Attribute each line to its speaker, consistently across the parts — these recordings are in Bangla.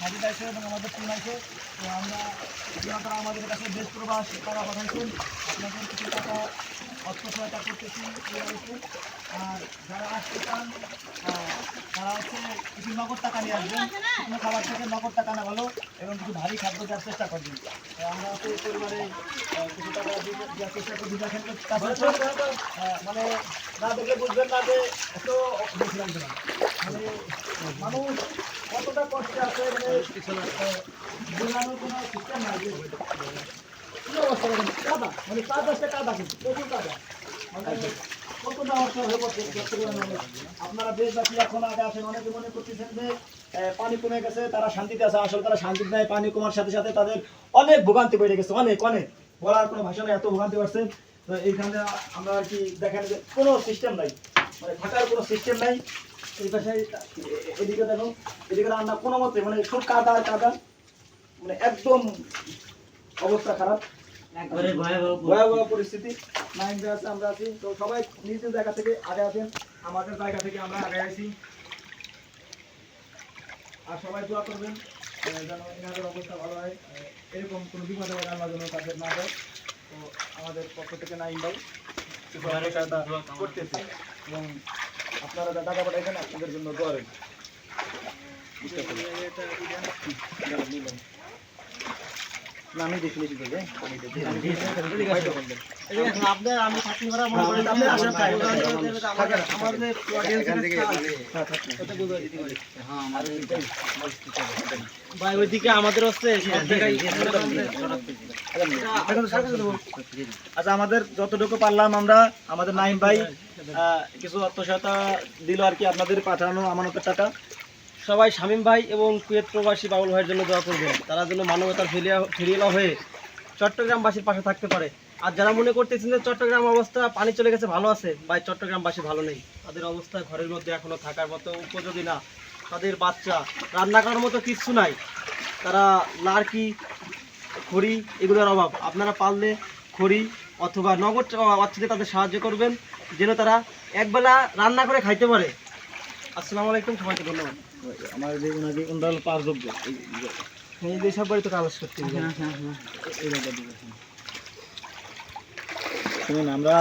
Speaker 1: সাজিদ আছে এবং আমাদের টিম আছে। তো আমরা আপনারা আমাদের কাছে দেশ প্রবাস টাকা পাঠাইছেন, আপনাদের কিছু টাকা অর্থ সহায়তা করতেছি। আর যারা আসতে চান তারা হচ্ছে কিছু নগদ টাকা নিয়ে আসবেন, শুকনো খাবার থেকে নগদ টাকা না ভালো এবং কিছু ভারী খাদ্য দেওয়ার চেষ্টা করবেন। আমরা হচ্ছে পরিবারে কিছু টাকা দেওয়ার চেষ্টা করি। দেখেন মানে না দেখলে বুঝবেন না যে এত বেশি লাগবে না, মানে মানুষ কতটা কষ্টে আছে, মানে বোঝানোর কোনো সিস্টেম নাই। কি অবস্থা দেখেন, কাদা, মানে কাদা সে কাদা, কিন্তু প্রচুর কাদা, মানে কতটা অবস্থা হয়ে পড়ছে চট্টগ্রামের মানুষ। আপনারা দেশবাসী এখন আগে আসেন, অনেকে মনে করতেছেন যে পানি কমে গেছে তারা শান্তিতে আছে, আসলে তারা শান্তিতে নাই। পানি কমার সাথে সাথে তাদের অনেক ভোগান্তি বেড়ে গেছে, অনেক অনেক বলার কোনো ভাষা নেই, এত ভোগান্তি বাড়ছে। তো এইখানে আমরা আর কি দেখেন যে কোনো সিস্টেম নাই, মানে থাকার কোনো সিস্টেম নাই। এই পাশে এদিকে দেখো, এদিকে রান্না কোনো মতে, মানে সব কাদা আর কাদা, মানে একদম অবস্থা খারাপ, ভয়াবহ পরিস্থিতি। নাইন আছে, আমরা আছি। তো সবাই নিজ নিজ জায়গা থেকে আগে আছেন, আমাদের জায়গা থেকে আমরা আগে আছি। আর সবাই দোয়া করবেন যেন এনাদের অবস্থা ভালো হয়, এরকম কোনো বিপদে আল্লাহ যেন তাদের না দেয়। তো আমাদের পক্ষ থেকে নাইন ভাই কিছু করতেছে এবং আপনারা যা টাকা পাঠাইছেন আপনাদের জন্য দোয়া রইল। আমি দেখিনি কি বলে আপনার আমি থাকি ভরা মনে করেন আপনি আসেন আমাদের ভাই ওইদিকে আমাদের হচ্ছে আচ্ছা, আমাদের যতটুকু পারলাম আমরা, আমাদের নাইম ভাই কিছু অর্থ সহায়তা দিল আর কি, আপনাদের পাঠানো আমানতের টাকা। সবাই শামীম ভাই এবং কুয়েত প্রবাসী বাবুল ভাইয়ের জন্য দোয়া করবেন, তারা যেন মানবতার ফেরিয়ালা হয়ে চট্টগ্রামবাসীর পাশে থাকতে পারে। আর যারা মনে করতেছেন যে চট্টগ্রাম অবস্থা পানি চলে গেছে ভালো আছে, ভাই চট্টগ্রামবাসী ভালো নেই, তাদের অবস্থা ঘরের মধ্যে এখনো থাকার মতো উপযোগী না, তাদের বাচ্চা রান্না করার মতো কিচ্ছু নাই, তারা লার্কি খড়ি এগুলোর অভাব। আপনারা পারলে খড়ি অথবা নগদ অর্থে তাদের সাহায্য করবেন যেন তারা একবেলা রান্না করে খাইতে পারে। আসসালামু আলাইকুম, সবাইকে ধন্যবাদ। আমার যে ওনাকে ওনার পাঁচযোগ্য এই যে সব বাড়িতে কাজ করতে শুনুন, আমরা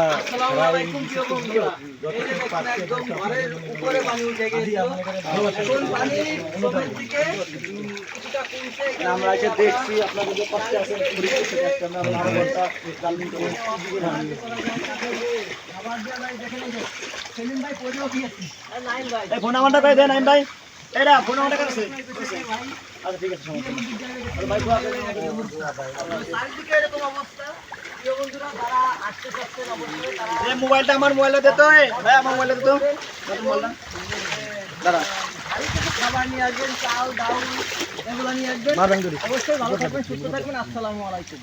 Speaker 1: আমরা এসে দেখছি আপনাদের যে কষ্টে আছেন, ফোন নাম্বারটা পাই দেন নাইম ভাই, এরা ফোন নাম্বারটা কাছে। আচ্ছা ঠিক আছে, মোবাইলটা আমার মোবাইলে দিত ভাই, আমার মোবাইলে দিত দাঁড়া, খাবার নিয়ে আসবেন, চাল ডাউল এগুলো নিয়ে আসবেন। অবশ্যই ভালো থাকবেন, সুস্থ থাকবেন। আসসালামু আলাইকুম।